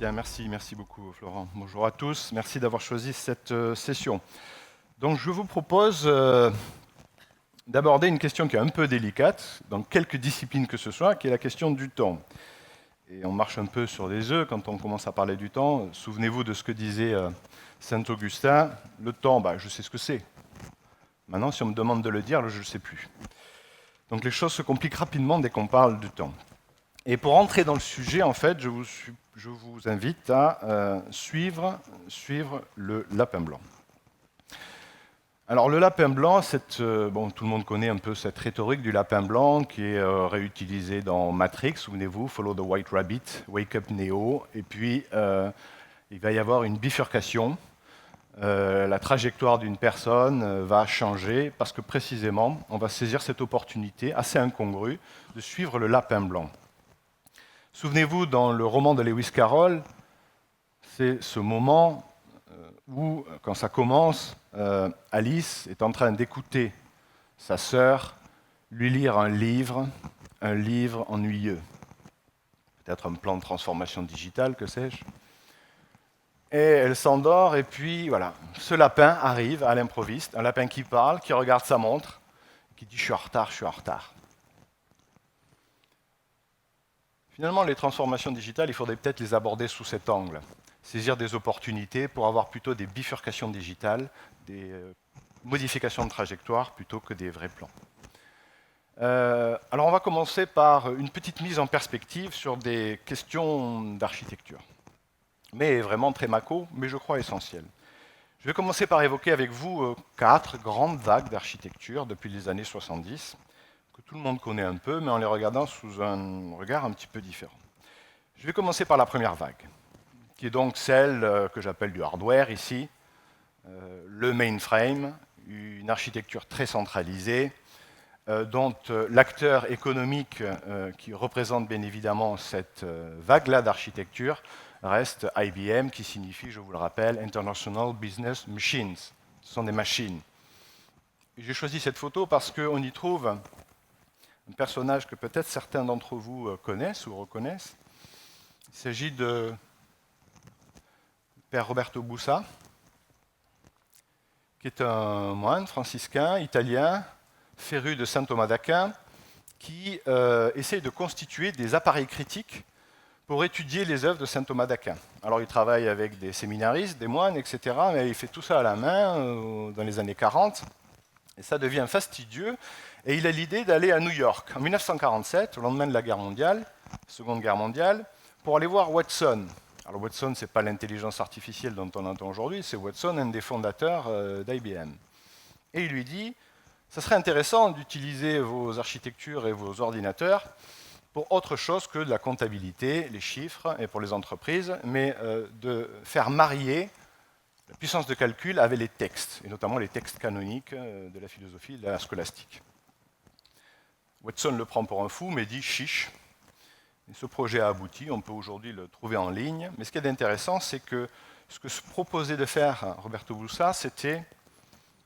Bien, merci beaucoup Florent. Bonjour à tous, merci d'avoir choisi cette session. Donc je vous propose d'aborder une question qui est un peu délicate, dans quelques disciplines que ce soit, qui est la question du temps. Et on marche un peu sur des œufs quand on commence à parler du temps. Souvenez-vous de ce que disait Saint Augustin, le temps, je sais ce que c'est. Maintenant, si on me demande de le dire, je ne sais plus. Donc les choses se compliquent rapidement dès qu'on parle du temps. Et pour entrer dans le sujet, en fait, je vous invite à suivre le lapin blanc. Alors le lapin blanc, tout le monde connaît un peu cette rhétorique du lapin blanc qui est réutilisée dans Matrix, souvenez-vous, Follow the White Rabbit, Wake Up Neo, et puis il va y avoir une bifurcation. La trajectoire d'une personne va changer parce que précisément, on va saisir cette opportunité assez incongrue de suivre le lapin blanc. Souvenez-vous, dans le roman de Lewis Carroll, c'est ce moment où, quand ça commence, Alice est en train d'écouter sa sœur lui lire un livre ennuyeux. Peut-être un plan de transformation digitale, que sais-je. Et elle s'endort, et puis voilà, ce lapin arrive à l'improviste, un lapin qui parle, qui regarde sa montre, qui dit « je suis en retard, je suis en retard ». Finalement, les transformations digitales, il faudrait peut-être les aborder sous cet angle. Saisir des opportunités pour avoir plutôt des bifurcations digitales, des modifications de trajectoire plutôt que des vrais plans. Alors on va commencer par une petite mise en perspective sur des questions d'architecture. Mais vraiment très macro, mais je crois essentielles. Je vais commencer par évoquer avec vous 4 grandes vagues d'architecture depuis les années 70, que tout le monde connaît un peu, mais en les regardant sous un regard un petit peu différent. Je vais commencer par la première vague, qui est donc celle que j'appelle du hardware ici, le mainframe, une architecture très centralisée, dont l'acteur économique qui représente bien évidemment cette vague-là d'architecture reste IBM, qui signifie, je vous le rappelle, International Business Machines. Ce sont des machines. J'ai choisi cette photo parce qu'on y trouve un personnage que peut-être certains d'entre vous connaissent ou reconnaissent. Il s'agit de Père Roberto Bussa, qui est un moine franciscain, italien, féru de saint Thomas d'Aquin, qui essaye de constituer des appareils critiques pour étudier les œuvres de saint Thomas d'Aquin. Alors il travaille avec des séminaristes, des moines, etc., mais il fait tout ça à la main dans les années 40, et ça devient fastidieux, et il a l'idée d'aller à New York en 1947, au lendemain de la guerre mondiale, Seconde Guerre mondiale, pour aller voir Watson. Alors Watson, ce n'est pas l'intelligence artificielle dont on entend aujourd'hui, c'est Watson, un des fondateurs d'IBM. Et il lui dit, ça serait intéressant d'utiliser vos architectures et vos ordinateurs pour autre chose que de la comptabilité, les chiffres, et pour les entreprises, mais de faire marier la puissance de calcul avec les textes, et notamment les textes canoniques de la philosophie et de la scolastique. Watson le prend pour un fou, mais dit chiche. Et ce projet a abouti, on peut aujourd'hui le trouver en ligne, mais ce qui est intéressant, c'est que ce que se proposait de faire Roberto Bussa, c'était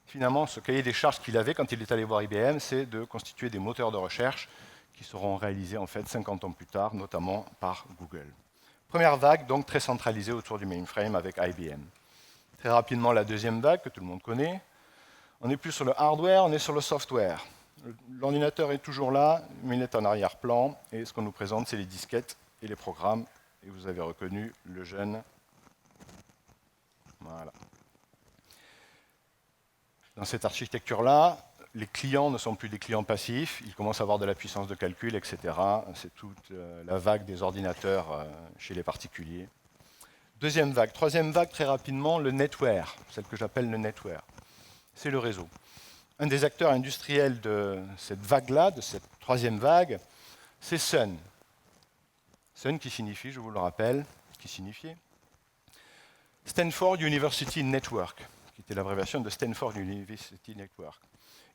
finalement ce cahier des charges qu'il avait quand il est allé voir IBM, c'est de constituer des moteurs de recherche qui seront réalisés en fait 50 ans plus tard, notamment par Google. Première vague, donc très centralisée autour du mainframe avec IBM. Très rapidement, la deuxième vague, que tout le monde connaît. On n'est plus sur le hardware, on est sur le software. L'ordinateur est toujours là, mais il est en arrière-plan, et ce qu'on nous présente, c'est les disquettes et les programmes. Et vous avez reconnu le jeune. Voilà. Dans cette architecture-là, les clients ne sont plus des clients passifs, ils commencent à avoir de la puissance de calcul, etc. C'est toute la vague des ordinateurs chez les particuliers. Deuxième vague. Troisième vague, très rapidement, le netware, celle que j'appelle le netware. C'est le réseau. Un des acteurs industriels de cette vague-là, de cette troisième vague, c'est Sun. Sun qui signifie, je vous le rappelle, qui signifiait Stanford University Network, qui était l'abréviation de Stanford University Network.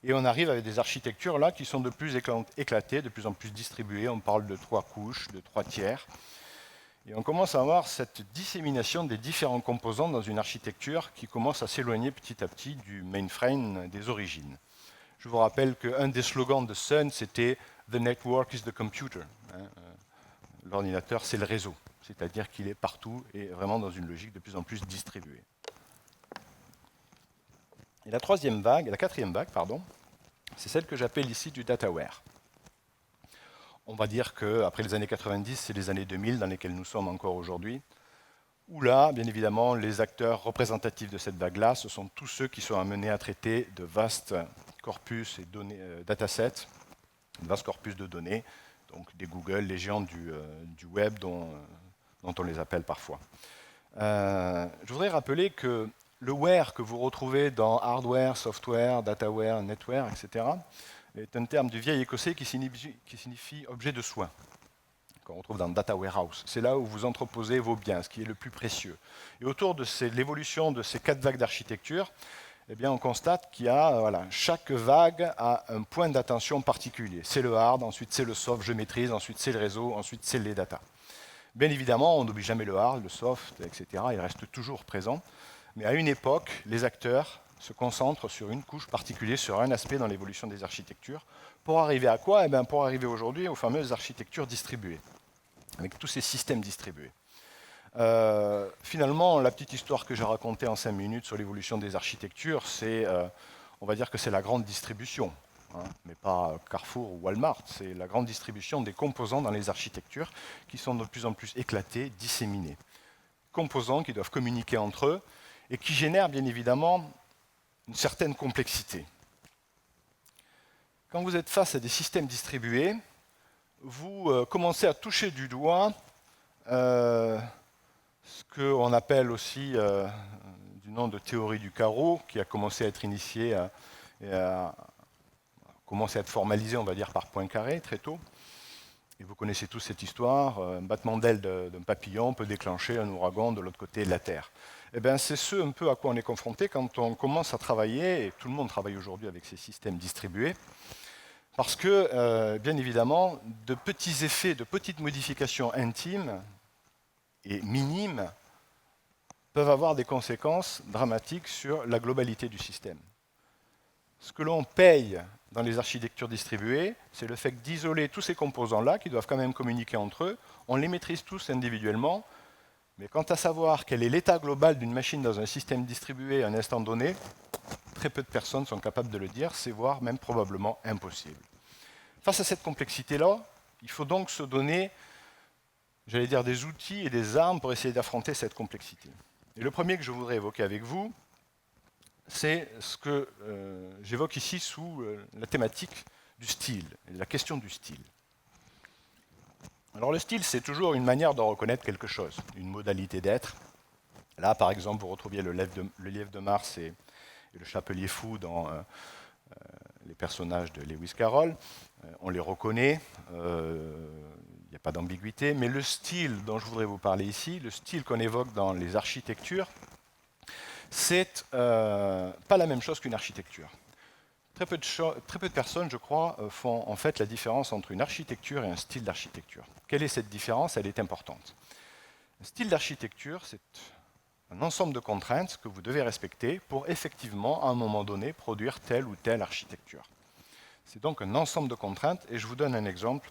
Et on arrive avec des architectures là qui sont de plus éclatées, de plus en plus distribuées. On parle de 3 couches, de 3 tiers. Et on commence à avoir cette dissémination des différents composants dans une architecture qui commence à s'éloigner petit à petit du mainframe des origines. Je vous rappelle qu'un des slogans de Sun, c'était « The network is the computer ». L'ordinateur, c'est le réseau. c'est-à-dire qu'il est partout et vraiment dans une logique de plus en plus distribuée. Et la quatrième vague, pardon, c'est celle que j'appelle ici du dataware. On va dire qu'après les années 90, c'est les années 2000 dans lesquelles nous sommes encore aujourd'hui, où là, bien évidemment, les acteurs représentatifs de cette vague-là, ce sont tous ceux qui sont amenés à traiter de vastes corpus et datasets, de vastes corpus de données, donc des Google, les géants du web dont on les appelle parfois. Je voudrais rappeler que le ware que vous retrouvez dans hardware, software, dataware, netware, etc., est un terme du vieil écossais qui signifie objet de soin, qu'on retrouve dans Data Warehouse. C'est là où vous entreposez vos biens, ce qui est le plus précieux. Et autour de l'évolution de ces 4 vagues d'architecture, eh bien, on constate qu'il y a, chaque vague a un point d'attention particulier. C'est le hard, ensuite c'est le soft, je maîtrise, ensuite c'est le réseau, ensuite c'est les data. Bien évidemment, on n'oublie jamais le hard, le soft, etc. Il reste toujours présent. Mais à une époque, les acteurs se concentrent sur une couche particulière, sur un aspect dans l'évolution des architectures. Pour arriver à quoi? Pour arriver aujourd'hui aux fameuses architectures distribuées, avec tous ces systèmes distribués. Finalement, la petite histoire que j'ai racontée en 5 minutes sur l'évolution des architectures, on va dire que c'est la grande distribution, mais pas Carrefour ou Walmart, c'est la grande distribution des composants dans les architectures qui sont de plus en plus éclatés, disséminés. Composants qui doivent communiquer entre eux et qui génèrent bien évidemment une certaine complexité. Quand vous êtes face à des systèmes distribués, vous commencez à toucher du doigt ce qu'on appelle aussi du nom de théorie du carreau, qui a commencé à être initiée et a commencé à être formalisée, on va dire, par Poincaré très tôt. Et vous connaissez tous cette histoire, un battement d'aile d'un papillon peut déclencher un ouragan de l'autre côté de la Terre. Eh bien, c'est ce un peu à quoi on est confronté quand on commence à travailler, et tout le monde travaille aujourd'hui avec ces systèmes distribués, parce que, bien évidemment, de petits effets, de petites modifications intimes et minimes peuvent avoir des conséquences dramatiques sur la globalité du système. Ce que l'on paye dans les architectures distribuées, c'est le fait d'isoler tous ces composants-là, qui doivent quand même communiquer entre eux. On les maîtrise tous individuellement, mais quant à savoir quel est l'état global d'une machine dans un système distribué à un instant donné, très peu de personnes sont capables de le dire, c'est voire même probablement impossible. Face à cette complexité-là, il faut donc se donner, j'allais dire, des outils et des armes pour essayer d'affronter cette complexité. Et le premier que je voudrais évoquer avec vous, c'est ce que j'évoque ici sous la thématique du style, la question du style. Alors le style, c'est toujours une manière de reconnaître quelque chose, une modalité d'être. Là, par exemple, vous retrouviez le lièvre de Mars et le chapelier fou dans les personnages de Lewis Carroll. On les reconnaît, il n'y a pas d'ambiguïté, mais le style dont je voudrais vous parler ici, le style qu'on évoque dans les architectures, c'est pas la même chose qu'une architecture. Très peu de personnes, je crois, font en fait la différence entre une architecture et un style d'architecture. Quelle est cette différence? Elle est importante. Un style d'architecture, c'est un ensemble de contraintes que vous devez respecter pour effectivement, à un moment donné, produire telle ou telle architecture. C'est donc un ensemble de contraintes, et je vous donne un exemple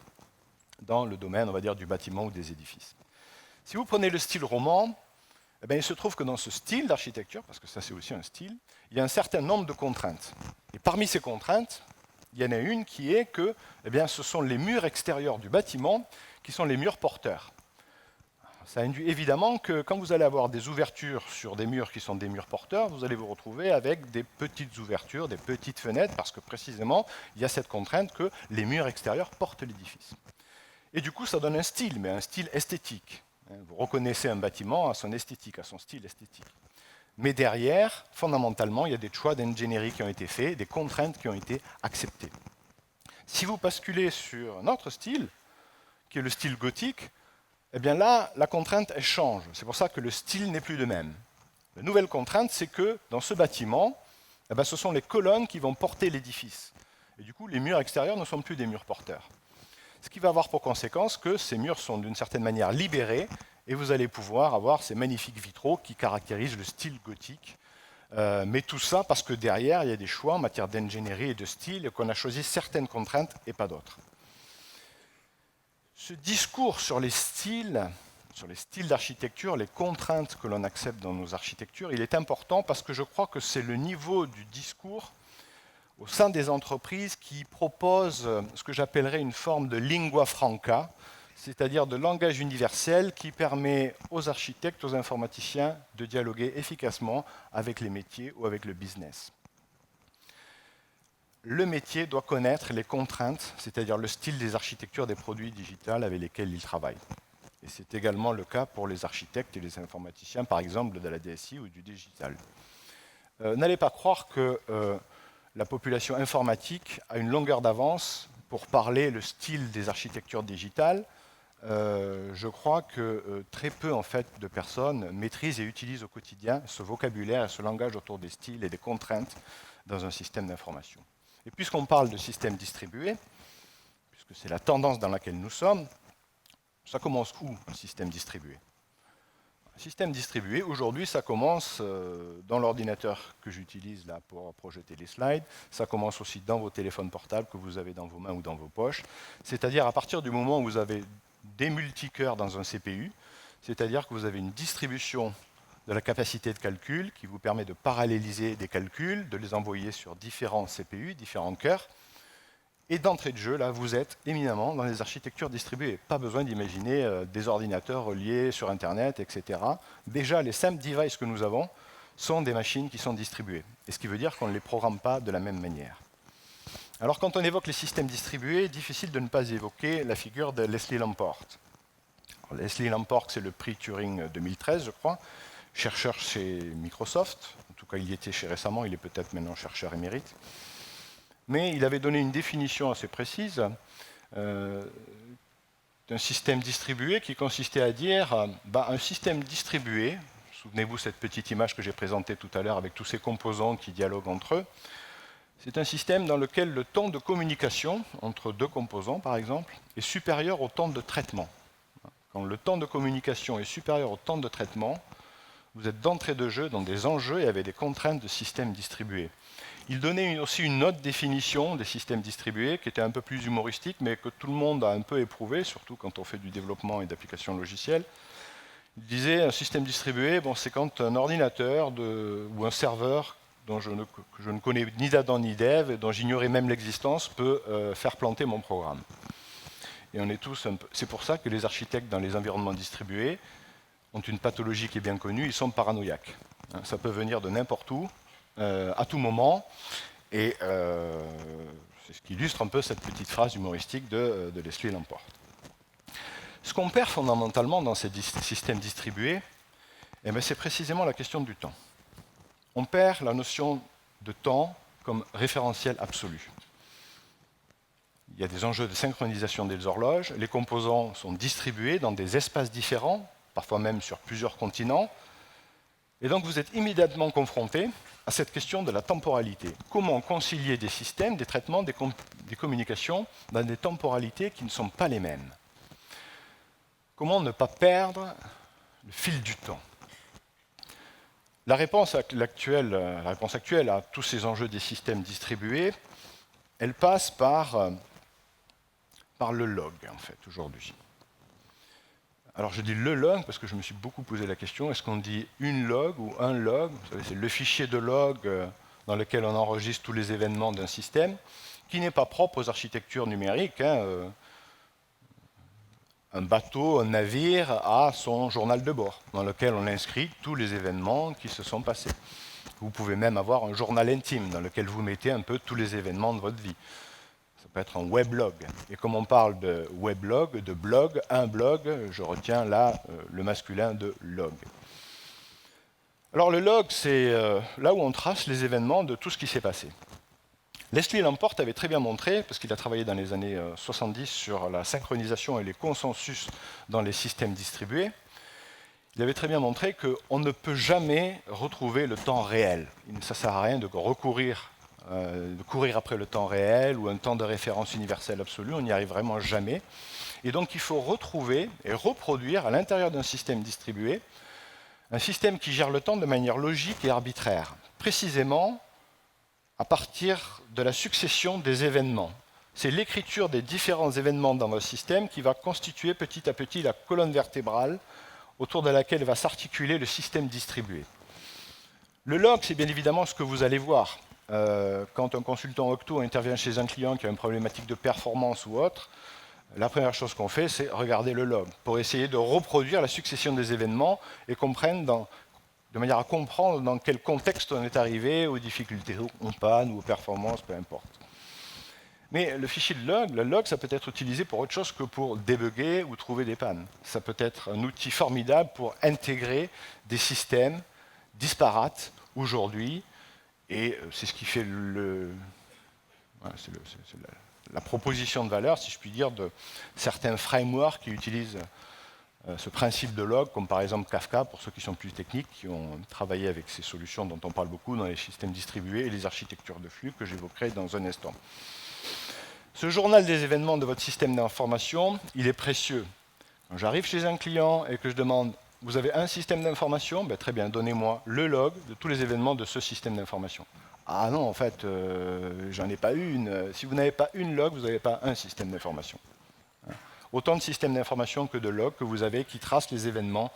dans le domaine, on va dire, du bâtiment ou des édifices. Si vous prenez le style roman, eh bien, il se trouve que dans ce style d'architecture, parce que ça c'est aussi un style, il y a un certain nombre de contraintes. Et parmi ces contraintes, il y en a une qui est que ce sont les murs extérieurs du bâtiment qui sont les murs porteurs. Ça induit évidemment que quand vous allez avoir des ouvertures sur des murs qui sont des murs porteurs, vous allez vous retrouver avec des petites ouvertures, des petites fenêtres, parce que précisément, il y a cette contrainte que les murs extérieurs portent l'édifice. Et du coup, ça donne un style, mais un style esthétique. Vous reconnaissez un bâtiment à son esthétique, à son style esthétique. Mais derrière, fondamentalement, il y a des choix d'ingénierie qui ont été faits, des contraintes qui ont été acceptées. Si vous basculez sur un autre style, qui est le style gothique, eh bien là, la contrainte, elle change. C'est pour ça que le style n'est plus le même. La nouvelle contrainte, c'est que dans ce bâtiment, ce sont les colonnes qui vont porter l'édifice. Et du coup, les murs extérieurs ne sont plus des murs porteurs. Ce qui va avoir pour conséquence que ces murs sont d'une certaine manière libérés et vous allez pouvoir avoir ces magnifiques vitraux qui caractérisent le style gothique. Mais tout ça parce que derrière, il y a des choix en matière d'ingénierie et de style et qu'on a choisi certaines contraintes et pas d'autres. Ce discours sur les styles sur les styles d'architecture, les contraintes que l'on accepte dans nos architectures, il est important parce que je crois que c'est le niveau du discours au sein des entreprises qui propose ce que j'appellerais une forme de lingua franca, c'est-à-dire de langage universel qui permet aux architectes, aux informaticiens de dialoguer efficacement avec les métiers ou avec le business. Le métier doit connaître les contraintes, c'est-à-dire le style des architectures des produits digitaux avec lesquels il travaille. Et c'est également le cas pour les architectes et les informaticiens, par exemple de la DSI ou du digital. N'allez pas croire que la population informatique a une longueur d'avance pour parler le style des architectures digitales. Je crois que très peu en fait, de personnes maîtrisent et utilisent au quotidien ce vocabulaire et ce langage autour des styles et des contraintes dans un système d'information. Et puisqu'on parle de système distribué, puisque c'est la tendance dans laquelle nous sommes, ça commence où un système distribué? Un système distribué, aujourd'hui, ça commence dans l'ordinateur que j'utilise là pour projeter les slides. Ça commence aussi dans vos téléphones portables que vous avez dans vos mains ou dans vos poches. C'est-à-dire à partir du moment où vous avez des multicœurs dans un CPU, c'est-à-dire que vous avez une distribution de la capacité de calcul qui vous permet de paralléliser des calculs, de les envoyer sur différents CPU, différents cœurs. Et d'entrée de jeu, là, vous êtes éminemment dans les architectures distribuées. Pas besoin d'imaginer des ordinateurs reliés sur Internet, etc. Déjà, les simples devices que nous avons sont des machines qui sont distribuées. Et ce qui veut dire qu'on ne les programme pas de la même manière. Alors, quand on évoque les systèmes distribués, difficile de ne pas évoquer la figure de Leslie Lamport. Alors, Leslie Lamport, c'est le prix Turing 2013, je crois, chercheur chez Microsoft. En tout cas, il y était chez récemment, il est peut-être maintenant chercheur émérite. Mais il avait donné une définition assez précise d'un système distribué qui consistait à dire un système distribué, souvenez-vous cette petite image que j'ai présentée tout à l'heure avec tous ces composants qui dialoguent entre eux, c'est un système dans lequel le temps de communication entre deux composants, par exemple, est supérieur au temps de traitement. Quand le temps de communication est supérieur au temps de traitement, vous êtes d'entrée de jeu dans des enjeux et avec des contraintes de système distribué. Il donnait aussi une autre définition des systèmes distribués qui était un peu plus humoristique, mais que tout le monde a un peu éprouvé, surtout quand on fait du développement et d'applications logicielles. Il disait un système distribué, c'est quand un ordinateur ou un serveur que je ne connais ni d'Adam ni d'Ève, et dont j'ignorais même l'existence, peut faire planter mon programme. Et on est tous c'est pour ça que les architectes dans les environnements distribués ont une pathologie qui est bien connue, ils sont paranoïaques. Ça peut venir de n'importe où, à tout moment, et c'est ce qui illustre un peu cette petite phrase humoristique de Leslie Lamport. Ce qu'on perd fondamentalement dans ces systèmes distribués, c'est précisément la question du temps. On perd la notion de temps comme référentiel absolu. Il y a des enjeux de synchronisation des horloges, les composants sont distribués dans des espaces différents, parfois même sur plusieurs continents, et donc vous êtes immédiatement confronté à cette question de la temporalité. Comment concilier des systèmes, des traitements, des communications dans des temporalités qui ne sont pas les mêmes? Comment ne pas perdre le fil du temps? La réponse actuelle à tous ces enjeux des systèmes distribués, elle passe par le log, en fait, aujourd'hui. Alors je dis le log parce que je me suis beaucoup posé la question, est-ce qu'on dit une log ou un log? Vous savez, c'est le fichier de log dans lequel on enregistre tous les événements d'un système, qui n'est pas propre aux architectures numériques. Un bateau, un navire a son journal de bord, dans lequel on inscrit tous les événements qui se sont passés. Vous pouvez même avoir un journal intime, dans lequel vous mettez un peu tous les événements de votre vie. Ça peut être un weblog. Et comme on parle de weblog, de blog, un blog, je retiens là le masculin de log. Alors le log, c'est là où on trace les événements de tout ce qui s'est passé. Leslie Lamport avait très bien montré, parce qu'il a travaillé dans les années 70 sur la synchronisation et les consensus dans les systèmes distribués, il avait très bien montré qu'on ne peut jamais retrouver le temps réel. Ça ne sert à rien de courir après le temps réel ou un temps de référence universel absolu, on n'y arrive vraiment jamais. Et donc il faut retrouver et reproduire à l'intérieur d'un système distribué un système qui gère le temps de manière logique et arbitraire, précisément à partir de la succession des événements. C'est l'écriture des différents événements dans votre système qui va constituer petit à petit la colonne vertébrale autour de laquelle va s'articuler le système distribué. Le log, c'est bien évidemment ce que vous allez voir. Quand un consultant Octo intervient chez un client qui a une problématique de performance ou autre, la première chose qu'on fait, c'est regarder le log pour essayer de reproduire la succession des événements et comprendre de manière à comprendre dans quel contexte on est arrivé, aux difficultés, aux pannes ou aux performances, peu importe. Mais le fichier de log, le log, ça peut être utilisé pour autre chose que pour débugger ou trouver des pannes. Ça peut être un outil formidable pour intégrer des systèmes disparates aujourd'hui, et c'est ce qui fait la proposition de valeur, si je puis dire, de certains frameworks qui utilisent ce principe de log, comme par exemple Kafka, pour ceux qui sont plus techniques, qui ont travaillé avec ces solutions dont on parle beaucoup dans les systèmes distribués et les architectures de flux que j'évoquerai dans un instant. Ce journal des événements de votre système d'information, il est précieux. Quand j'arrive chez un client et que je demande « Vous avez un système d'information ?» Ben, très bien, donnez-moi le log de tous les événements de ce système d'information. Ah non, en fait, j'en ai pas une. Si vous n'avez pas une log, vous n'avez pas un système d'information. Autant de systèmes d'information que de logs que vous avez qui tracent les événements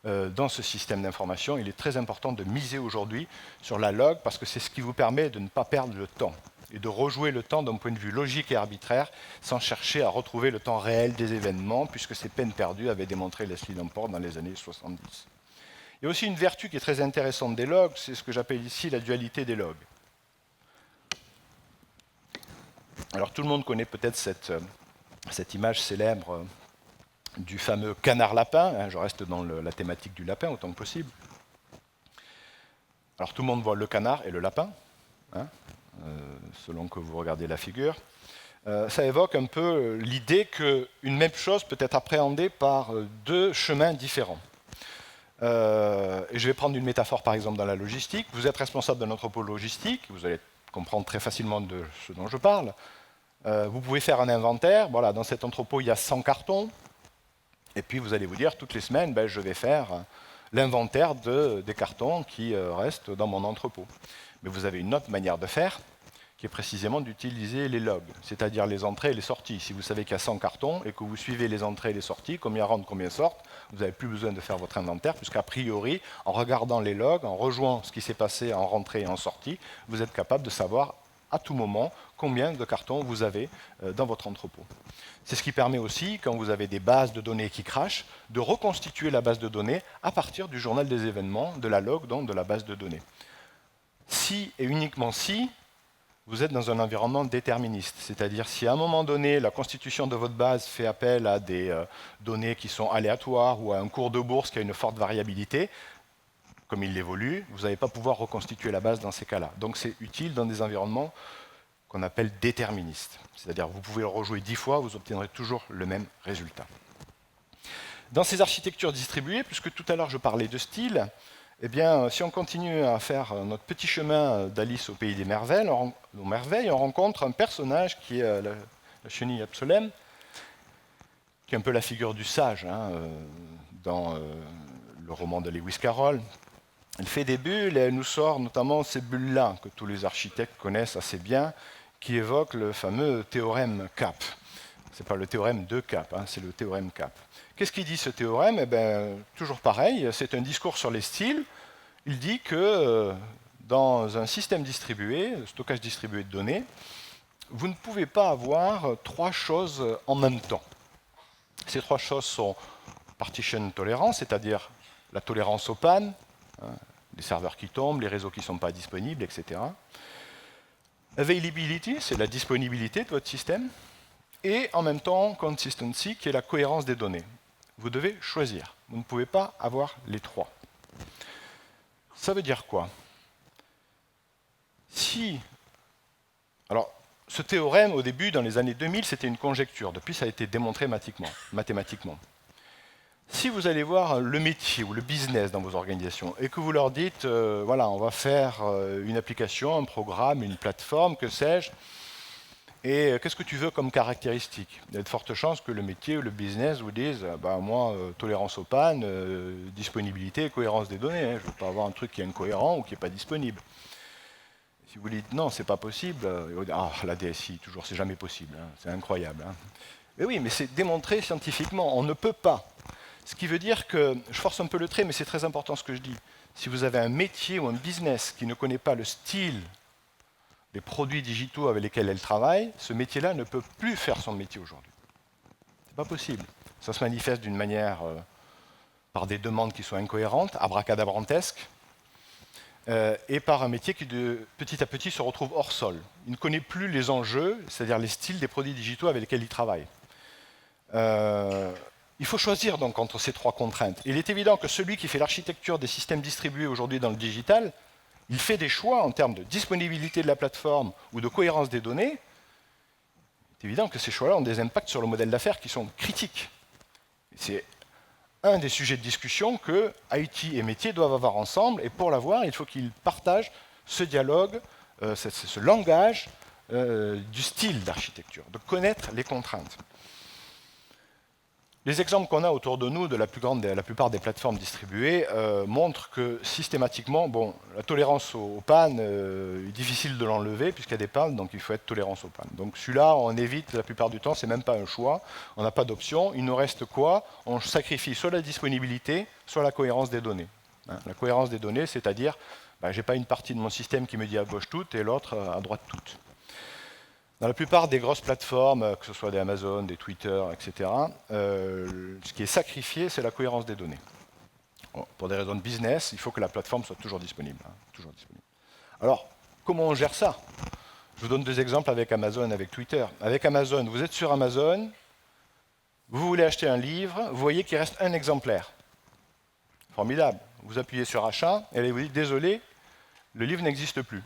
dans ce système d'information. Il est très important de miser aujourd'hui sur la log parce que c'est ce qui vous permet de ne pas perdre le temps et de rejouer le temps d'un point de vue logique et arbitraire sans chercher à retrouver le temps réel des événements, puisque c'est peine perdue, avait démontré Leslie Lamport dans les années 70. Il y a aussi une vertu qui est très intéressante des logs, c'est ce que j'appelle ici la dualité des logs. Alors tout le monde connaît peut-être cette image célèbre du fameux canard-lapin, hein, je reste dans la thématique du lapin autant que possible. Alors tout le monde voit le canard et le lapin, hein, selon que vous regardez la figure. Ça évoque un peu l'idée qu'une même chose peut être appréhendée par deux chemins différents. Et je vais prendre une métaphore par exemple dans la logistique. Vous êtes responsable d'un entrepôt logistique, vous allez comprendre très facilement de ce dont je parle. Vous pouvez faire un inventaire, voilà, dans cet entrepôt il y a 100 cartons, et puis vous allez vous dire toutes les semaines, ben, je vais faire l'inventaire des cartons qui restent dans mon entrepôt. Mais vous avez une autre manière de faire, qui est précisément d'utiliser les logs, c'est-à-dire les entrées et les sorties. Si vous savez qu'il y a 100 cartons et que vous suivez les entrées et les sorties, combien rentrent, combien sortent, vous n'avez plus besoin de faire votre inventaire, puisqu'à priori, en regardant les logs, en rejoignant ce qui s'est passé en rentrée et en sortie, vous êtes capable de savoir à tout moment combien de cartons vous avez dans votre entrepôt. C'est ce qui permet aussi, quand vous avez des bases de données qui crachent, de reconstituer la base de données à partir du journal des événements, de la log, donc de la base de données. Si et uniquement si, vous êtes dans un environnement déterministe, c'est-à-dire si à un moment donné, la constitution de votre base fait appel à des données qui sont aléatoires ou à un cours de bourse qui a une forte variabilité, comme il évolue, vous n'allez pas pouvoir reconstituer la base dans ces cas-là. Donc c'est utile dans des environnements qu'on appelle déterministes. C'est-à-dire que vous pouvez le rejouer 10 fois, vous obtiendrez toujours le même résultat. Dans ces architectures distribuées, puisque tout à l'heure je parlais de style, eh bien, si on continue à faire notre petit chemin d'Alice au pays des merveilles, on rencontre un personnage qui est la chenille Absolème, qui est un peu la figure du sage hein, dans le roman de Lewis Carroll. Elle fait des bulles et elle nous sort notamment ces bulles-là, que tous les architectes connaissent assez bien, qui évoquent le fameux théorème CAP. Ce n'est pas le théorème de CAP, hein, c'est le théorème CAP. Qu'est-ce qu'il dit ce théorème? Eh bien, toujours pareil, c'est un discours sur les styles. Il dit que dans un système distribué, stockage distribué de données, vous ne pouvez pas avoir trois choses en même temps. Ces trois choses sont partition tolerance, c'est-à-dire la tolérance aux pannes, hein, les serveurs qui tombent, les réseaux qui ne sont pas disponibles, etc. Availability, c'est la disponibilité de votre système. Et en même temps, consistency, qui est la cohérence des données. Vous devez choisir. Vous ne pouvez pas avoir les trois. Ça veut dire quoi? Alors, ce théorème, au début, dans les années 2000, c'était une conjecture. Depuis, ça a été démontré mathématiquement. Si vous allez voir le métier ou le business dans vos organisations et que vous leur dites, voilà, on va faire une application, un programme, une plateforme, que sais-je, et qu'est-ce que tu veux comme caractéristique? Il y a de fortes chances que le métier ou le business vous dise, bah, moi, tolérance aux pannes, disponibilité et cohérence des données. Hein, je ne veux pas avoir un truc qui est incohérent ou qui n'est pas disponible. Si vous dites non, c'est pas possible, la DSI, toujours, c'est jamais possible, hein, c'est incroyable. Hein. Mais oui, mais c'est démontré scientifiquement, on ne peut pas. Ce qui veut dire que, je force un peu le trait, mais c'est très important ce que je dis. Si vous avez un métier ou un business qui ne connaît pas le style des produits digitaux avec lesquels elle travaille, ce métier-là ne peut plus faire son métier aujourd'hui. Ce n'est pas possible. Ça se manifeste d'une manière par des demandes qui sont incohérentes, abracadabrantesques, et par un métier qui, petit à petit, se retrouve hors sol. Il ne connaît plus les enjeux, c'est-à-dire les styles des produits digitaux avec lesquels il travaille. Il faut choisir donc entre ces trois contraintes. Il est évident que celui qui fait l'architecture des systèmes distribués aujourd'hui dans le digital, il fait des choix en termes de disponibilité de la plateforme ou de cohérence des données. C'est évident que ces choix-là ont des impacts sur le modèle d'affaires qui sont critiques. C'est un des sujets de discussion que IT et métier doivent avoir ensemble, et pour l'avoir, il faut qu'ils partagent ce dialogue, ce langage du style d'architecture, de connaître les contraintes. Les exemples qu'on a autour de nous de la plupart des plateformes distribuées montrent que systématiquement, bon, la tolérance aux pannes est difficile de l'enlever puisqu'il y a des pannes, donc il faut être tolérant aux pannes. Donc celui-là, on évite la plupart du temps, c'est même pas un choix, on n'a pas d'option. Il nous reste quoi? On sacrifie soit la disponibilité, soit la cohérence des données. Hein, la cohérence des données, c'est-à-dire, ben, je n'ai pas une partie de mon système qui me dit à gauche toute et l'autre à droite toute. Dans la plupart des grosses plateformes, que ce soit des Amazon, des Twitter, etc., ce qui est sacrifié, c'est la cohérence des données. Bon, pour des raisons de business, il faut que la plateforme soit toujours disponible. Hein, toujours disponible. Alors, comment on gère ça? Je vous donne deux exemples avec Amazon, avec Twitter. Avec Amazon, vous êtes sur Amazon, vous voulez acheter un livre, vous voyez qu'il reste un exemplaire. Formidable. Vous appuyez sur achat, et elle vous dit, désolé, le livre n'existe plus.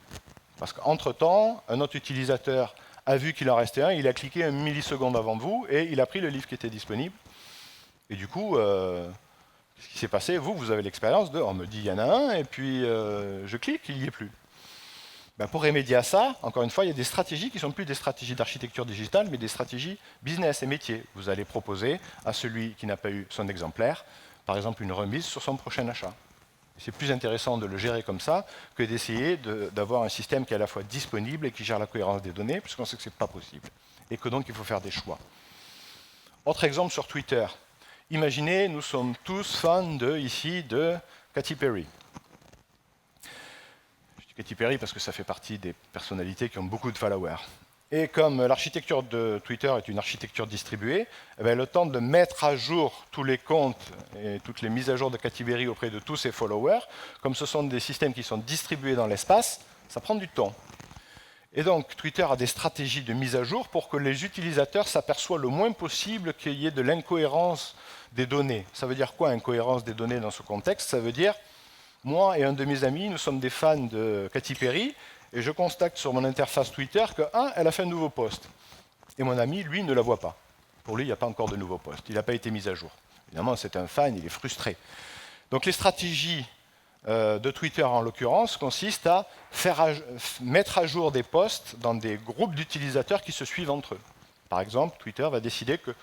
Parce qu'entre-temps, un autre utilisateur a vu qu'il en restait un, il a cliqué 1 milliseconde avant vous et il a pris le livre qui était disponible. Et du coup, ce qui s'est passé, vous avez l'expérience de on me dit il y en a un et puis je clique, il n'y est plus. Ben, pour remédier à ça, encore une fois, il y a des stratégies qui ne sont plus des stratégies d'architecture digitale, mais des stratégies business et métier. Vous allez proposer à celui qui n'a pas eu son exemplaire, par exemple, une remise sur son prochain achat. C'est plus intéressant de le gérer comme ça que d'essayer d'avoir un système qui est à la fois disponible et qui gère la cohérence des données, puisqu'on sait que ce n'est pas possible. Et que donc il faut faire des choix. Autre exemple sur Twitter. Imaginez, nous sommes tous fans ici de Katy Perry. Je dis Katy Perry parce que ça fait partie des personnalités qui ont beaucoup de followers. Et comme l'architecture de Twitter est une architecture distribuée, eh bien, le temps de mettre à jour tous les comptes et toutes les mises à jour de Katy Perry auprès de tous ses followers, comme ce sont des systèmes qui sont distribués dans l'espace, ça prend du temps. Et donc, Twitter a des stratégies de mise à jour pour que les utilisateurs s'aperçoivent le moins possible qu'il y ait de l'incohérence des données. Ça veut dire quoi, incohérence des données dans ce contexte? Ça veut dire, moi et un de mes amis, nous sommes des fans de Katy Perry, et je constate sur mon interface Twitter que, elle a fait un nouveau post. Et mon ami, lui, ne la voit pas. Pour lui, il n'y a pas encore de nouveau post. Il n'a pas été mis à jour. Évidemment, c'est un fan, il est frustré. Donc les stratégies de Twitter, en l'occurrence, consistent à mettre à jour des posts dans des groupes d'utilisateurs qui se suivent entre eux. Par exemple, Twitter va décider que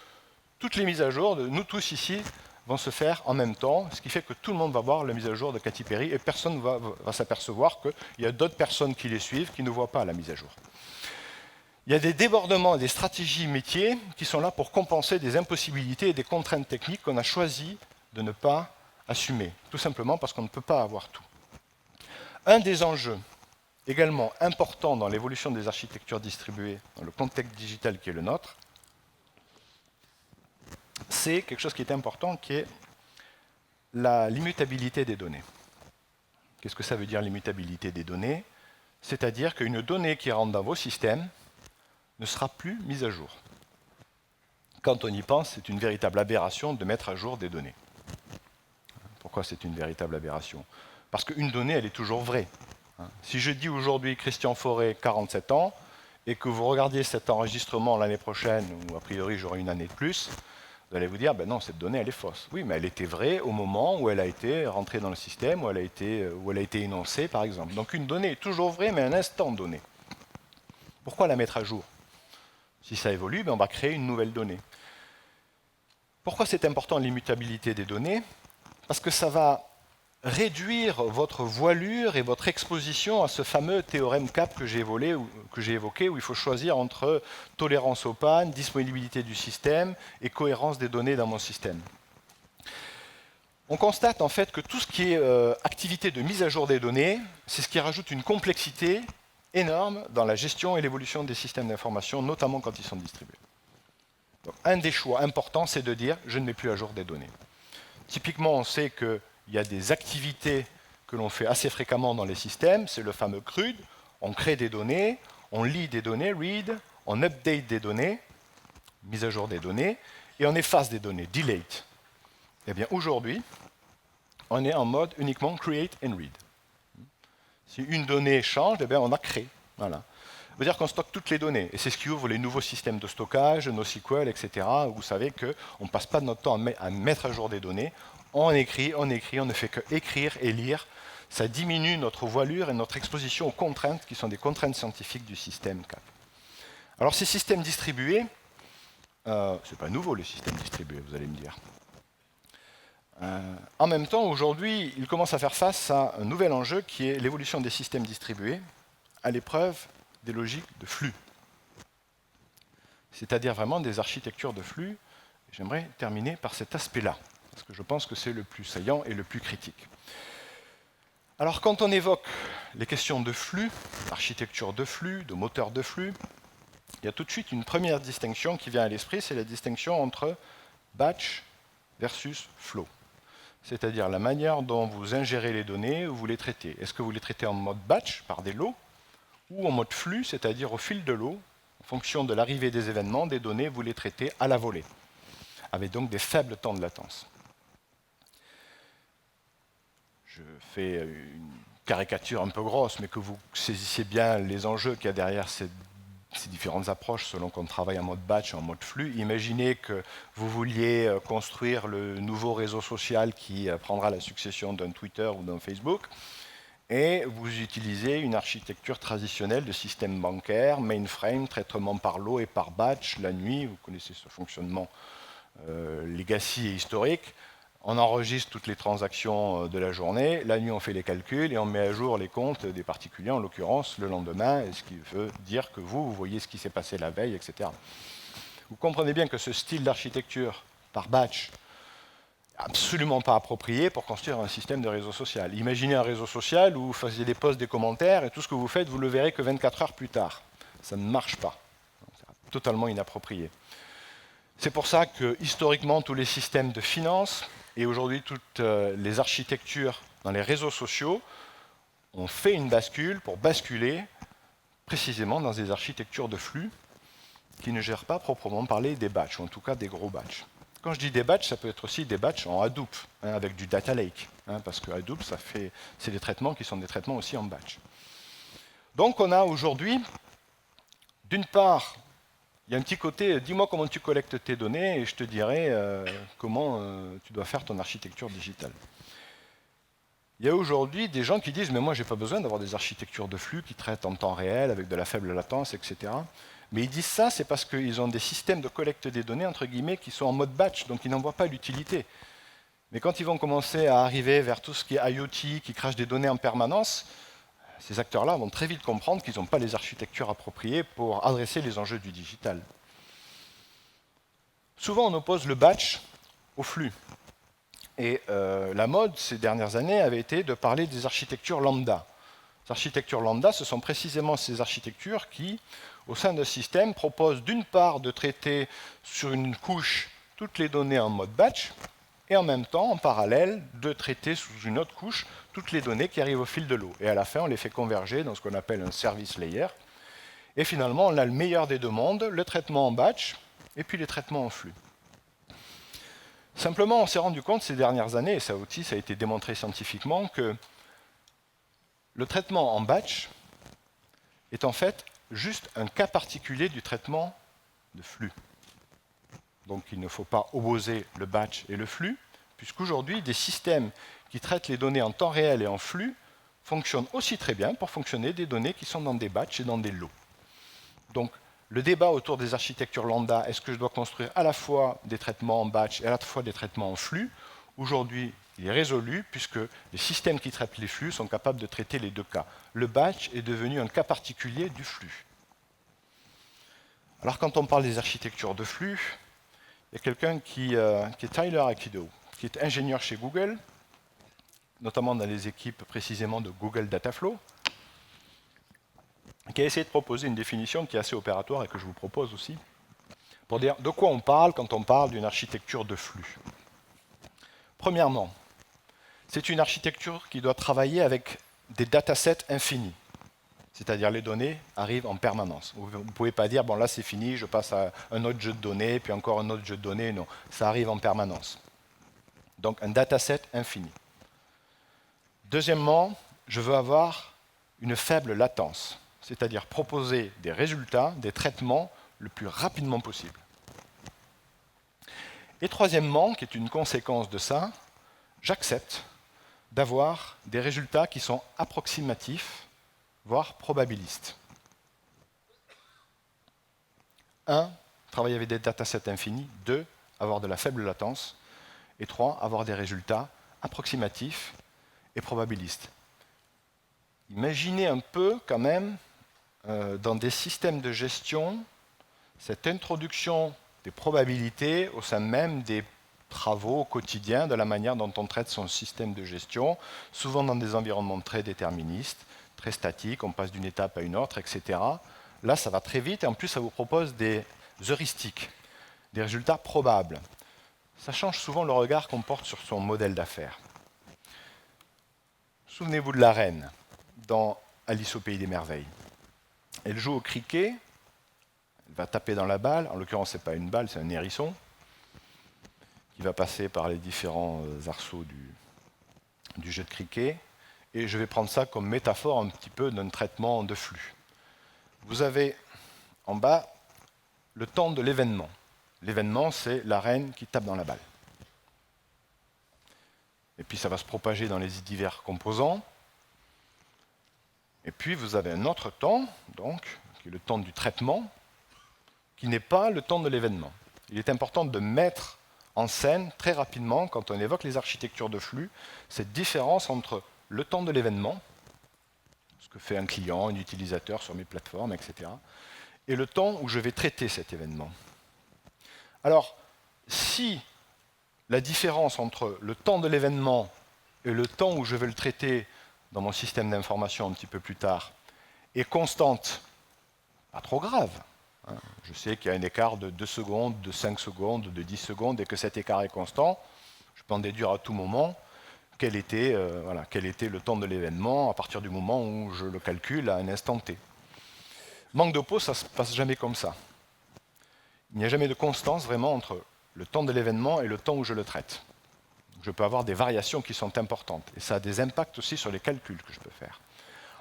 toutes les mises à jour de nous tous ici vont se faire en même temps, ce qui fait que tout le monde va voir la mise à jour de Katy Perry et personne ne va s'apercevoir qu'il y a d'autres personnes qui les suivent qui ne voient pas la mise à jour. Il y a des débordements et des stratégies métiers qui sont là pour compenser des impossibilités et des contraintes techniques qu'on a choisi de ne pas assumer, tout simplement parce qu'on ne peut pas avoir tout. Un des enjeux également importants dans l'évolution des architectures distribuées dans le contexte digital qui est le nôtre, c'est quelque chose qui est important, qui est l'immutabilité des données. Qu'est-ce que ça veut dire l'immutabilité des données? C'est-à-dire qu'une donnée qui rentre dans vos systèmes ne sera plus mise à jour. Quand on y pense, c'est une véritable aberration de mettre à jour des données. Pourquoi c'est une véritable aberration? Parce qu'une donnée, elle est toujours vraie. Si je dis aujourd'hui Christian Fauré, 47 ans, et que vous regardiez cet enregistrement l'année prochaine, ou a priori j'aurai une année de plus, vous allez vous dire, ben non, cette donnée, elle est fausse. Oui, mais elle était vraie au moment où elle a été rentrée dans le système, où elle a été énoncée, par exemple. Donc une donnée est toujours vraie, mais à un instant donné. Pourquoi la mettre à jour? Si ça évolue, ben on va créer une nouvelle donnée. Pourquoi c'est important l'immutabilité des données? Parce que ça va réduire votre voilure et votre exposition à ce fameux théorème CAP que j'ai évoqué, où il faut choisir entre tolérance aux pannes, disponibilité du système et cohérence des données dans mon système. On constate en fait que tout ce qui est activité de mise à jour des données, c'est ce qui rajoute une complexité énorme dans la gestion et l'évolution des systèmes d'information, notamment quand ils sont distribués. Donc, un des choix importants, c'est de dire je ne mets plus à jour des données. Typiquement, on sait qu'il y a des activités que l'on fait assez fréquemment dans les systèmes, c'est le fameux CRUD. On crée des données, on lit des données, read, on update des données, mise à jour des données, et on efface des données, delete. Eh bien, aujourd'hui, on est en mode uniquement create and read. Si une donnée change, eh bien, on a créé. Voilà. Ça veut dire qu'on stocke toutes les données. Et c'est ce qui ouvre les nouveaux systèmes de stockage, NoSQL, etc. Où vous savez qu'on ne passe pas notre temps à mettre à jour des données. On écrit, on ne fait que écrire et lire. Ça diminue notre voilure et notre exposition aux contraintes qui sont des contraintes scientifiques du système CAP. Alors ces systèmes distribués, c'est pas nouveau les systèmes distribués, vous allez me dire. En même temps, aujourd'hui, ils commencent à faire face à un nouvel enjeu qui est l'évolution des systèmes distribués à l'épreuve des logiques de flux. C'est-à-dire vraiment des architectures de flux. J'aimerais terminer par cet aspect-là, parce que je pense que c'est le plus saillant et le plus critique. Alors quand on évoque les questions de flux, d'architecture de flux, de moteur de flux, il y a tout de suite une première distinction qui vient à l'esprit, c'est la distinction entre batch versus flow. C'est-à-dire la manière dont vous ingérez les données ou vous les traitez. Est-ce que vous les traitez en mode batch, par des lots, ou en mode flux, c'est-à-dire au fil de l'eau, en fonction de l'arrivée des événements, des données, vous les traitez à la volée, avec donc des faibles temps de latence. Je fais une caricature un peu grosse, mais que vous saisissiez bien les enjeux qu'il y a derrière ces différentes approches selon qu'on travaille en mode batch ou en mode flux. Imaginez que vous vouliez construire le nouveau réseau social qui prendra la succession d'un Twitter ou d'un Facebook, et vous utilisez une architecture traditionnelle de système bancaire, mainframe, traitement par lot et par batch, la nuit, vous connaissez ce fonctionnement legacy et historique. On enregistre toutes les transactions de la journée, la nuit on fait les calculs et on met à jour les comptes des particuliers, en l'occurrence le lendemain, ce qui veut dire que vous voyez ce qui s'est passé la veille, etc. Vous comprenez bien que ce style d'architecture par batch n'est absolument pas approprié pour construire un système de réseau social. Imaginez un réseau social où vous faisiez des posts, des commentaires, et tout ce que vous faites, vous le verrez que 24 heures plus tard. Ça ne marche pas. C'est totalement inapproprié. C'est pour ça que, historiquement, tous les systèmes de finance et aujourd'hui toutes les architectures dans les réseaux sociaux ont fait une bascule pour basculer précisément dans des architectures de flux qui ne gèrent pas proprement parler des batchs, ou en tout cas des gros batchs. Quand je dis des batchs, ça peut être aussi des batchs en Hadoop, avec du data lake, parce que Hadoop, c'est des traitements qui sont des traitements aussi en batch. Donc on a aujourd'hui, d'une part, il y a un petit côté, dis-moi comment tu collectes tes données et je te dirai comment tu dois faire ton architecture digitale. Il y a aujourd'hui des gens qui disent « mais moi, je n'ai pas besoin d'avoir des architectures de flux qui traitent en temps réel, avec de la faible latence, etc. » Mais ils disent ça, c'est parce qu'ils ont des systèmes de collecte des données, entre guillemets, qui sont en mode batch, donc ils n'en voient pas l'utilité. Mais quand ils vont commencer à arriver vers tout ce qui est IoT, qui crache des données en permanence, ces acteurs-là vont très vite comprendre qu'ils n'ont pas les architectures appropriées pour adresser les enjeux du digital. Souvent, on oppose le batch au flux. Et la mode ces dernières années avait été de parler des architectures lambda. Les architectures lambda, ce sont précisément ces architectures qui, au sein d'un système, proposent d'une part de traiter sur une couche toutes les données en mode batch, et en même temps, en parallèle, de traiter sous une autre couche toutes les données qui arrivent au fil de l'eau. Et à la fin, on les fait converger dans ce qu'on appelle un service layer. Et finalement, on a le meilleur des deux mondes, le traitement en batch, et puis les traitements en flux. Simplement, on s'est rendu compte ces dernières années, et ça aussi ça a été démontré scientifiquement, que le traitement en batch est en fait juste un cas particulier du traitement de flux. Donc il ne faut pas opposer le batch et le flux, puisqu'aujourd'hui, des systèmes qui traitent les données en temps réel et en flux fonctionnent aussi très bien pour fonctionner des données qui sont dans des batchs et dans des lots. Donc le débat autour des architectures lambda, est-ce que je dois construire à la fois des traitements en batch et à la fois des traitements en flux, aujourd'hui il est résolu puisque les systèmes qui traitent les flux sont capables de traiter les deux cas. Le batch est devenu un cas particulier du flux. Alors quand on parle des architectures de flux, il y a quelqu'un qui est Tyler Akido, qui est ingénieur chez Google, notamment dans les équipes précisément de Google Dataflow, qui a essayé de proposer une définition qui est assez opératoire et que je vous propose aussi, pour dire de quoi on parle quand on parle d'une architecture de flux. Premièrement, c'est une architecture qui doit travailler avec des datasets infinis, c'est-à-dire les données arrivent en permanence. Vous ne pouvez pas dire, bon là c'est fini, je passe à un autre jeu de données, puis encore un autre jeu de données, non, ça arrive en permanence. Donc un dataset infini. Deuxièmement, je veux avoir une faible latence, c'est-à-dire proposer des résultats, des traitements le plus rapidement possible. Et troisièmement, qui est une conséquence de ça, j'accepte d'avoir des résultats qui sont approximatifs, voire probabilistes. 1. Travailler avec des datasets infinis. 2. Avoir de la faible latence. Et 3. Avoir des résultats approximatifs et probabilistes. Imaginez un peu quand même, dans des systèmes de gestion, cette introduction des probabilités au sein même des travaux au quotidien, de la manière dont on traite son système de gestion, souvent dans des environnements très déterministes, très statiques, on passe d'une étape à une autre, etc. Là, ça va très vite et en plus, ça vous propose des heuristiques, des résultats probables. Ça change souvent le regard qu'on porte sur son modèle d'affaires. Souvenez-vous de la reine dans Alice au pays des merveilles. Elle joue au cricket, elle va taper dans la balle, en l'occurrence, ce n'est pas une balle, c'est un hérisson, qui va passer par les différents arceaux du jeu de cricket. Et je vais prendre ça comme métaphore un petit peu d'un traitement de flux. Vous avez en bas le temps de l'événement. L'événement, c'est la reine qui tape dans la balle. Et puis ça va se propager dans les divers composants. Et puis vous avez un autre temps, donc, qui est le temps du traitement, qui n'est pas le temps de l'événement. Il est important de mettre en scène très rapidement, quand on évoque les architectures de flux, cette différence entre le temps de l'événement, ce que fait un client, un utilisateur sur mes plateformes, etc., et le temps où je vais traiter cet événement. Alors, si la différence entre le temps de l'événement et le temps où je vais le traiter dans mon système d'information un petit peu plus tard est constante, pas trop grave. Je sais qu'il y a un écart de 2 secondes, de 5 secondes, de 10 secondes, et que cet écart est constant. Je peux en déduire à tout moment quel était le temps de l'événement à partir du moment où je le calcule à un instant T. Manque de peau, ça ne se passe jamais comme ça. Il n'y a jamais de constance vraiment entre le temps de l'événement et le temps où je le traite. Je peux avoir des variations qui sont importantes, et ça a des impacts aussi sur les calculs que je peux faire.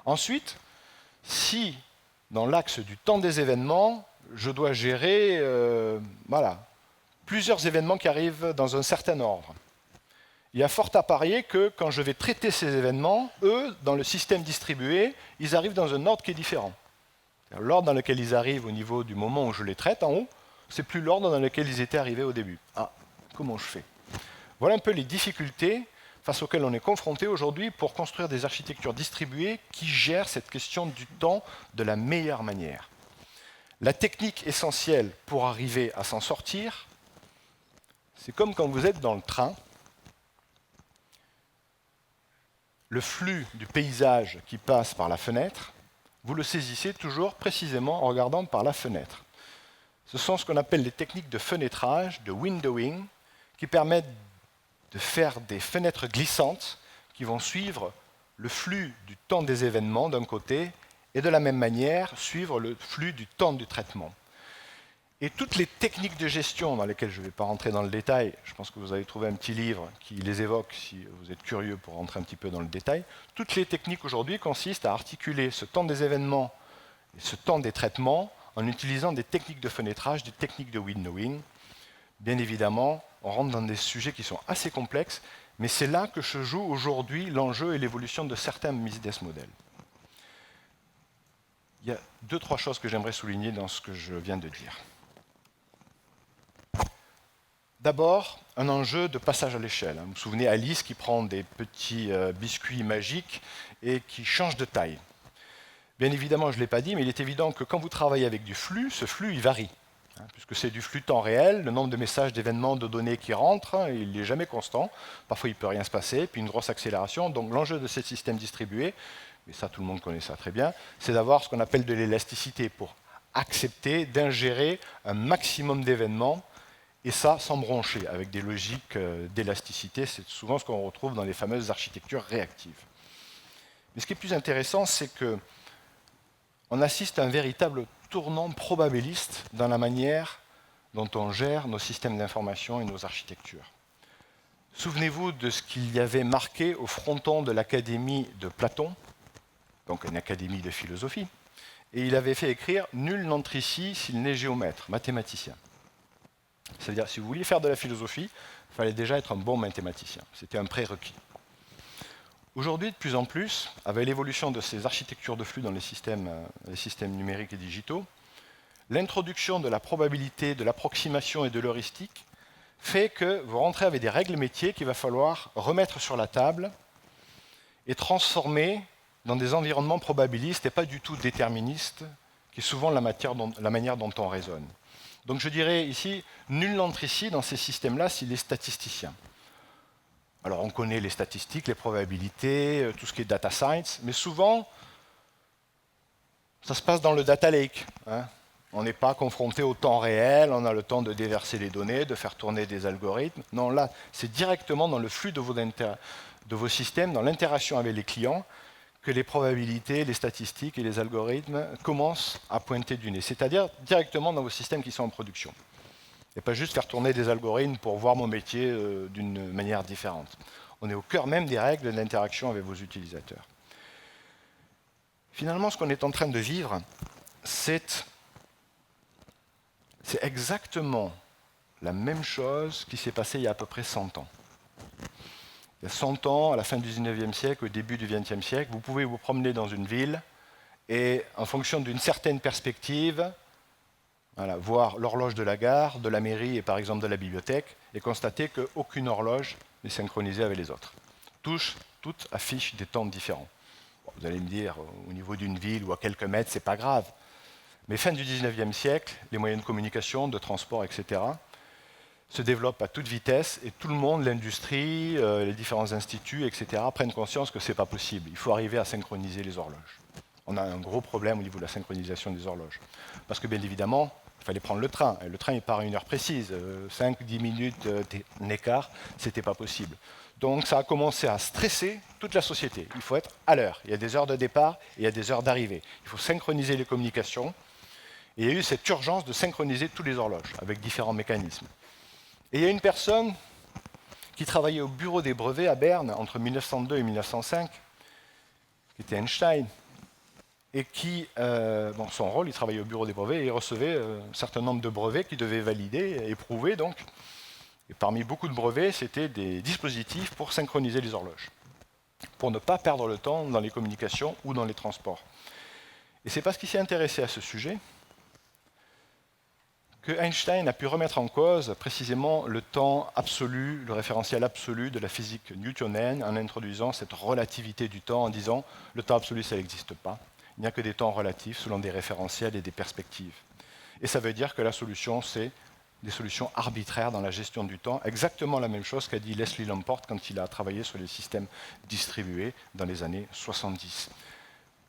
Ensuite, si dans l'axe du temps des événements, je dois gérer plusieurs événements qui arrivent dans un certain ordre, il y a fort à parier que quand je vais traiter ces événements, eux, dans le système distribué, ils arrivent dans un ordre qui est différent. L'ordre dans lequel ils arrivent au niveau du moment où je les traite, en haut, c'est plus l'ordre dans lequel ils étaient arrivés au début. Ah, comment je fais? Voilà un peu les difficultés face auxquelles on est confronté aujourd'hui pour construire des architectures distribuées qui gèrent cette question du temps de la meilleure manière. La technique essentielle pour arriver à s'en sortir, c'est comme quand vous êtes dans le train, le flux du paysage qui passe par la fenêtre, vous le saisissez toujours précisément en regardant par la fenêtre. Ce sont ce qu'on appelle les techniques de fenêtrage, de windowing, qui permettent de faire des fenêtres glissantes qui vont suivre le flux du temps des événements d'un côté et de la même manière suivre le flux du temps du traitement. Et toutes les techniques de gestion dans lesquelles je ne vais pas rentrer dans le détail, je pense que vous allez trouver un petit livre qui les évoque si vous êtes curieux pour rentrer un petit peu dans le détail, toutes les techniques aujourd'hui consistent à articuler ce temps des événements et ce temps des traitements en utilisant des techniques de fenêtrage, des techniques de windowing. Bien évidemment, on rentre dans des sujets qui sont assez complexes, mais c'est là que se joue aujourd'hui l'enjeu et l'évolution de certains business models. Il y a 2-3 choses que j'aimerais souligner dans ce que je viens de dire. D'abord, un enjeu de passage à l'échelle. Vous vous souvenez Alice qui prend des petits biscuits magiques et qui change de taille. Bien évidemment, je ne l'ai pas dit, mais il est évident que quand vous travaillez avec du flux, ce flux, il varie. puisque c'est du flux temps réel, le nombre de messages, d'événements, de données qui rentrent, il n'est jamais constant. Parfois, il ne peut rien se passer, puis une grosse accélération. Donc l'enjeu de ces systèmes distribués, et ça tout le monde connaît ça très bien, c'est d'avoir ce qu'on appelle de l'élasticité pour accepter d'ingérer un maximum d'événements, et ça sans broncher, avec des logiques d'élasticité. C'est souvent ce qu'on retrouve dans les fameuses architectures réactives. Mais ce qui est plus intéressant, c'est qu'on assiste à un véritable tournant probabiliste dans la manière dont on gère nos systèmes d'information et nos architectures. Souvenez-vous de ce qu'il y avait marqué au fronton de l'Académie de Platon, donc une académie de philosophie, et il avait fait écrire « Nul n'entre ici s'il n'est géomètre, mathématicien ». C'est-à-dire, si vous vouliez faire de la philosophie, il fallait déjà être un bon mathématicien. C'était un prérequis. Aujourd'hui, de plus en plus, avec l'évolution de ces architectures de flux dans les systèmes numériques et digitaux, l'introduction de la probabilité, de l'approximation et de l'heuristique fait que vous rentrez avec des règles métiers qu'il va falloir remettre sur la table et transformer dans des environnements probabilistes et pas du tout déterministes, qui est souvent la manière dont on raisonne. Donc je dirais ici, nul n'entre ici dans ces systèmes-là s'il est statisticien. Alors on connaît les statistiques, les probabilités, tout ce qui est data science, mais souvent, ça se passe dans le data lake. On n'est pas confronté au temps réel, on a le temps de déverser les données, de faire tourner des algorithmes. Non, là, c'est directement dans le flux de vos systèmes, dans l'interaction avec les clients, que les probabilités, les statistiques et les algorithmes commencent à pointer du nez. C'est-à-dire directement dans vos systèmes qui sont en production. Et pas juste faire tourner des algorithmes pour voir mon métier d'une manière différente. On est au cœur même des règles d'interaction avec vos utilisateurs. Finalement, ce qu'on est en train de vivre, c'est exactement la même chose qui s'est passée il y a à peu près 100 ans. Il y a 100 ans, à la fin du 19e siècle, au début du 20e siècle, vous pouvez vous promener dans une ville et, en fonction d'une certaine perspective, voir l'horloge de la gare, de la mairie et par exemple de la bibliothèque, et constater qu'aucune horloge n'est synchronisée avec les autres. Toutes affichent des temps différents. Bon, vous allez me dire, au niveau d'une ville ou à quelques mètres, c'est pas grave. Mais fin du 19e siècle, les moyens de communication, de transport, etc., se développent à toute vitesse et tout le monde, l'industrie, les différents instituts, etc., prennent conscience que ce n'est pas possible. Il faut arriver à synchroniser les horloges. On a un gros problème au niveau de la synchronisation des horloges. Parce que bien évidemment, il fallait prendre le train. Et le train, il part à une heure précise. 5-10 minutes d'écart, ce n'était pas possible. Donc ça a commencé à stresser toute la société. Il faut être à l'heure. Il y a des heures de départ et il y a des heures d'arrivée. Il faut synchroniser les communications. Et il y a eu cette urgence de synchroniser tous les horloges avec différents mécanismes. Et il y a une personne qui travaillait au bureau des brevets à Berne entre 1902 et 1905, qui était Einstein, et qui, son rôle, il travaillait au bureau des brevets et il recevait un certain nombre de brevets qu'il devait valider, éprouver donc. Et parmi beaucoup de brevets, c'était des dispositifs pour synchroniser les horloges, pour ne pas perdre le temps dans les communications ou dans les transports. Et c'est parce qu'il s'est intéressé à ce sujet que Einstein a pu remettre en cause précisément le temps absolu, le référentiel absolu de la physique newtonienne en introduisant cette relativité du temps en disant le temps absolu ça n'existe pas, il n'y a que des temps relatifs selon des référentiels et des perspectives. Et ça veut dire que la solution c'est des solutions arbitraires dans la gestion du temps, exactement la même chose qu'a dit Leslie Lamport quand il a travaillé sur les systèmes distribués dans les années 70.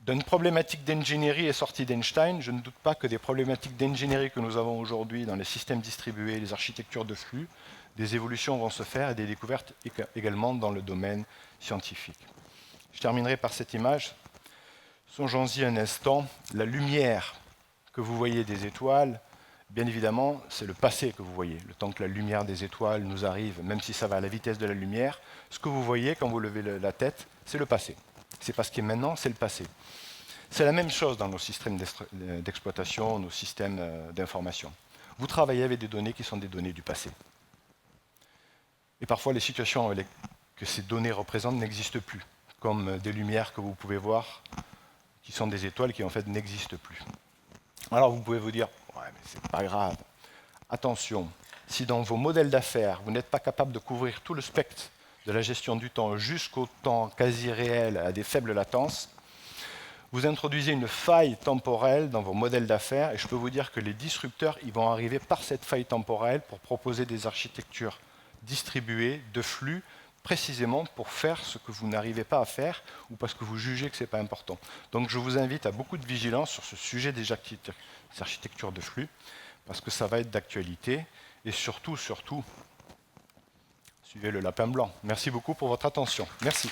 D'une problématique d'ingénierie est sortie d'Einstein, je ne doute pas que des problématiques d'ingénierie que nous avons aujourd'hui dans les systèmes distribués, les architectures de flux, des évolutions vont se faire et des découvertes également dans le domaine scientifique. Je terminerai par cette image. Songeons-y un instant, la lumière que vous voyez des étoiles, bien évidemment, c'est le passé que vous voyez. Le temps que la lumière des étoiles nous arrive, même si ça va à la vitesse de la lumière, ce que vous voyez quand vous levez la tête, c'est le passé. C'est pas ce qui est maintenant, c'est le passé. C'est la même chose dans nos systèmes d'exploitation, nos systèmes d'information. Vous travaillez avec des données qui sont des données du passé. Et parfois, les situations que ces données représentent n'existent plus, comme des lumières que vous pouvez voir, qui sont des étoiles qui en fait n'existent plus. Alors vous pouvez vous dire, ouais, mais c'est pas grave. Attention, si dans vos modèles d'affaires, vous n'êtes pas capable de couvrir tout le spectre de la gestion du temps jusqu'au temps quasi réel à des faibles latences, Vous introduisez une faille temporelle dans vos modèles d'affaires et je peux vous dire que les disrupteurs ils vont arriver par cette faille temporelle pour proposer des architectures distribuées de flux précisément pour faire ce que vous n'arrivez pas à faire ou parce que vous jugez que ce n'est pas important. Donc je vous invite à beaucoup de vigilance sur ce sujet des architectures de flux parce que ça va être d'actualité et surtout, suivez le lapin blanc. Merci beaucoup pour votre attention. Merci.